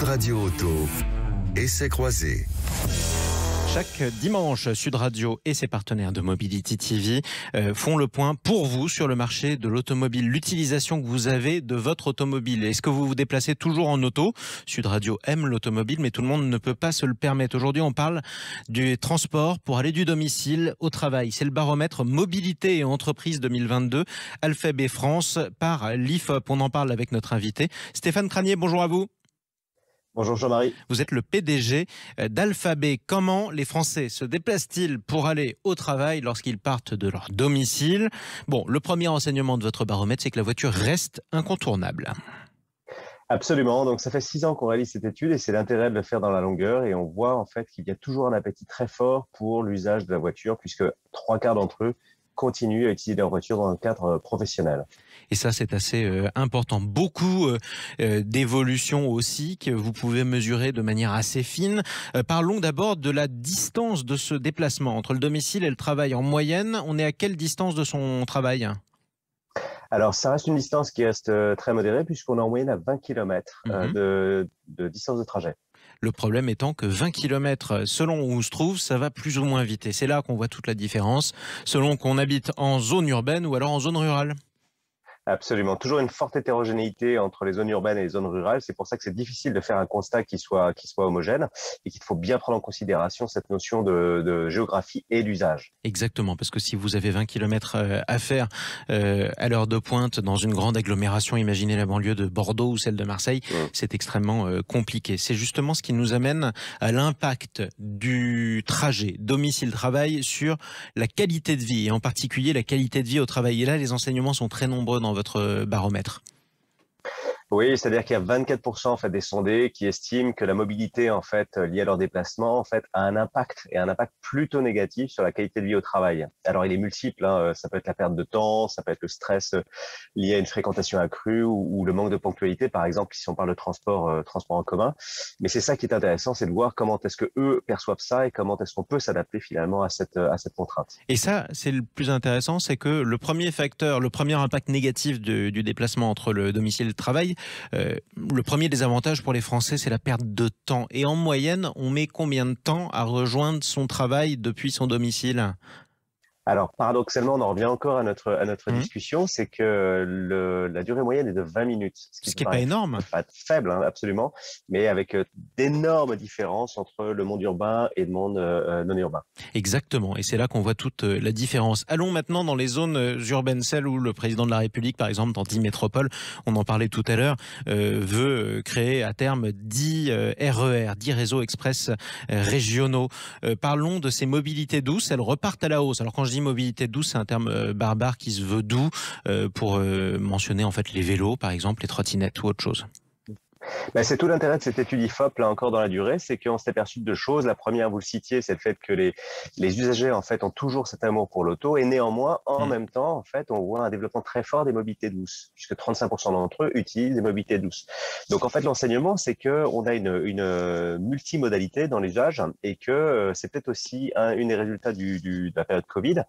Sud Radio Auto, essai croisé. Chaque dimanche, Sud Radio et ses partenaires de Mobility TV font le point pour vous sur le marché de l'automobile, l'utilisation que vous avez de votre automobile. Est-ce que vous vous déplacez toujours en auto? Sud Radio aime l'automobile, mais tout le monde ne peut pas se le permettre. Aujourd'hui, on parle du transport pour aller du domicile au travail. C'est le baromètre Mobilité et Entreprise 2022, Alphab France par l'IFOP. On en parle avec notre invité, Stéphane Cranier. Bonjour à vous. Bonjour Jean-Marie. Vous êtes le PDG d'Alphab. Comment les Français se déplacent-ils pour aller au travail lorsqu'ils partent de leur domicile? Bon, le premier enseignement de votre baromètre, c'est que la voiture reste incontournable. Absolument. Donc, ça fait 6 ans qu'on réalise cette étude et c'est l'intérêt de le faire dans la longueur. Et on voit en fait qu'il y a toujours un appétit très fort pour l'usage de la voiture puisque 3/4 d'entre eux continuent à utiliser leur voiture dans un cadre professionnel. Et ça, c'est assez important. Beaucoup d'évolutions aussi que vous pouvez mesurer de manière assez fine. Parlons d'abord de la distance de ce déplacement entre le domicile et le travail. En moyenne, on est à quelle distance de son travail ? Alors, ça reste une distance qui reste très modérée puisqu'on est en moyenne à 20 km de distance de trajet. Le problème étant que 20 km, selon où on se trouve, ça va plus ou moins vite. Et c'est là qu'on voit toute la différence, selon qu'on habite en zone urbaine ou alors en zone rurale. Absolument. Toujours une forte hétérogénéité entre les zones urbaines et les zones rurales. C'est pour ça que c'est difficile de faire un constat qui soit homogène et qu'il faut bien prendre en considération cette notion de géographie et d'usage. Exactement, parce que si vous avez 20 km à faire à l'heure de pointe dans une grande agglomération, imaginez la banlieue de Bordeaux ou celle de Marseille, c'est extrêmement compliqué. C'est justement ce qui nous amène à l'impact du trajet domicile-travail sur la qualité de vie, et en particulier la qualité de vie au travail. Et là, les enseignements sont très nombreux dans votre baromètre. Oui, c'est-à-dire qu'il y a 24% en fait des sondés qui estiment que la mobilité en fait liée à leur déplacement en fait a un impact plutôt négatif sur la qualité de vie au travail. Alors il est multiple, ça peut être la perte de temps, ça peut être le stress lié à une fréquentation accrue ou le manque de ponctualité par exemple si on parle de transport en commun. Mais c'est ça qui est intéressant, c'est de voir comment est-ce que eux perçoivent ça et comment est-ce qu'on peut s'adapter finalement à cette contrainte. Et ça, c'est le plus intéressant, c'est que le premier facteur, le premier impact négatif du déplacement entre le domicile et le travail, le premier des avantages pour les Français, c'est la perte de temps. Et en moyenne, on met combien de temps à rejoindre son travail depuis son domicile ? Alors, paradoxalement, on en revient encore à notre discussion, c'est que la durée moyenne est de 20 minutes. Ce qui n'est pas énorme. Pas faible, absolument, mais avec d'énormes différences entre le monde urbain et le monde non urbain. Exactement, et c'est là qu'on voit toute la différence. Allons maintenant dans les zones urbaines, celles où le président de la République, par exemple, dans 10 métropoles, on en parlait tout à l'heure, veut créer à terme 10 RER, 10 réseaux express régionaux. Parlons de ces mobilités douces, elles repartent à la hausse. Alors quand je dis mobilité douce, c'est un terme barbare qui se veut doux pour mentionner en fait les vélos, par exemple, les trottinettes ou autre chose. C'est tout l'intérêt de cette étude IFOP, là encore dans la durée, c'est qu'on s'est aperçu de deux choses. La première, vous le citiez, c'est le fait que les usagers en fait ont toujours cet amour pour l'auto et néanmoins, en même temps, en fait, on voit un développement très fort des mobilités douces, puisque 35% d'entre eux utilisent des mobilités douces. Donc en fait, l'enseignement, c'est que on a une multimodalité dans l'usage et que c'est peut-être aussi une des résultats de la période Covid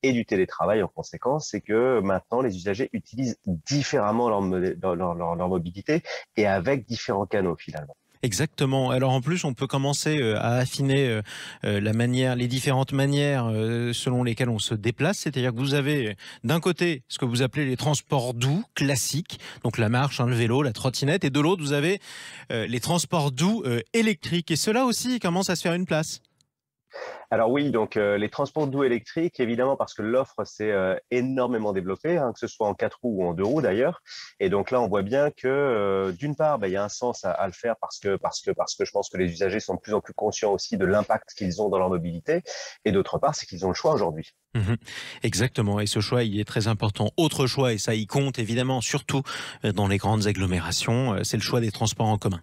et du télétravail en conséquence, c'est que maintenant les usagers utilisent différemment leur mobilité et avec différents canaux finalement. Exactement. Alors en plus, on peut commencer à affiner les différentes manières selon lesquelles on se déplace. C'est-à-dire que vous avez d'un côté ce que vous appelez les transports doux classiques, donc la marche, le vélo, la trottinette, et de l'autre vous avez les transports doux électriques. Et cela aussi commence à se faire une place. Alors oui, donc les transports doux électriques, évidemment, parce que l'offre s'est énormément développée, que ce soit en 4 roues ou en 2 roues d'ailleurs. Et donc là, on voit bien que d'une part, il y a un sens à le faire parce que je pense que les usagers sont de plus en plus conscients aussi de l'impact qu'ils ont dans leur mobilité. Et d'autre part, c'est qu'ils ont le choix aujourd'hui. Exactement, et ce choix il est très important. Autre choix, et ça y compte évidemment, surtout dans les grandes agglomérations, c'est le choix des transports en commun.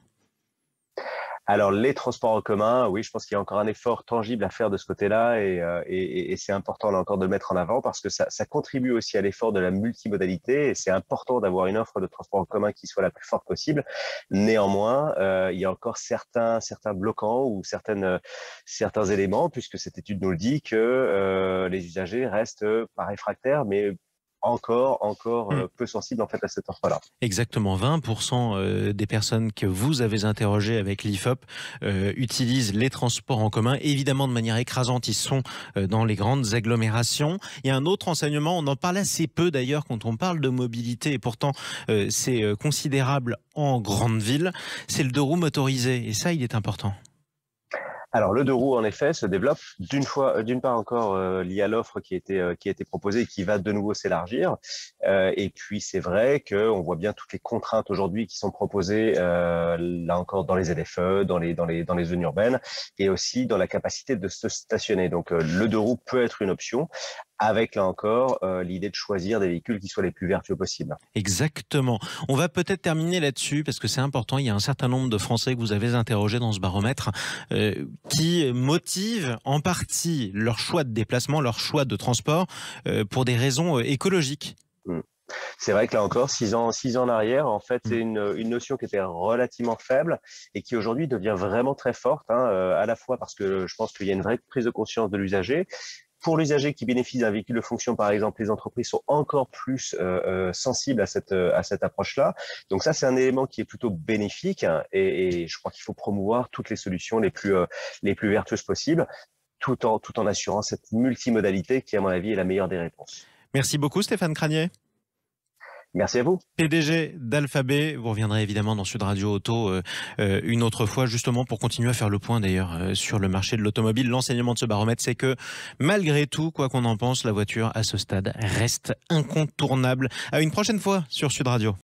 Alors, les transports en commun, oui, je pense qu'il y a encore un effort tangible à faire de ce côté-là et c'est important là encore de le mettre en avant parce que ça contribue aussi à l'effort de la multimodalité et c'est important d'avoir une offre de transport en commun qui soit la plus forte possible. Néanmoins, il y a encore certains bloquants ou certains éléments puisque cette étude nous le dit que les usagers restent pas réfractaires mais encore peu sensibles en fait à cette offre-là. Exactement, 20% des personnes que vous avez interrogées avec l'IFOP utilisent les transports en commun. Évidemment, de manière écrasante, ils sont dans les grandes agglomérations. Il y a un autre enseignement, on en parle assez peu d'ailleurs quand on parle de mobilité, et pourtant c'est considérable en grande ville, c'est le 2 roues motorisé. Et ça, il est important. Alors le 2 roues en effet se développe d'une part encore lié à l'offre qui a été proposée et qui va de nouveau s'élargir. Et puis c'est vrai qu'on voit bien toutes les contraintes aujourd'hui qui sont proposées là encore dans les ZFE, dans les zones urbaines et aussi dans la capacité de se stationner. Donc le 2 roues peut être une option, avec là encore l'idée de choisir des véhicules qui soient les plus vertueux possibles. Exactement. On va peut-être terminer là-dessus parce que c'est important. Il y a un certain nombre de Français que vous avez interrogés dans ce baromètre qui motivent en partie leur choix de déplacement, leur choix de transport pour des raisons écologiques. C'est vrai que là encore, 6 ans en arrière, en fait, c'est une notion qui était relativement faible et qui aujourd'hui devient vraiment très forte, à la fois parce que je pense qu'il y a une vraie prise de conscience de l'usager. Pour l'usager qui bénéficie d'un véhicule de fonction, par exemple, les entreprises sont encore plus sensibles à cette approche-là. Donc ça, c'est un élément qui est plutôt bénéfique et je crois qu'il faut promouvoir toutes les solutions les plus vertueuses possibles, tout en assurant cette multimodalité qui, à mon avis, est la meilleure des réponses. Merci beaucoup, Stéphane Cranier. Merci à vous. PDG d'Alphabet, vous reviendrez évidemment dans Sud Radio Auto une autre fois, justement pour continuer à faire le point d'ailleurs sur le marché de l'automobile. L'enseignement de ce baromètre, c'est que malgré tout, quoi qu'on en pense, la voiture à ce stade reste incontournable. À une prochaine fois sur Sud Radio.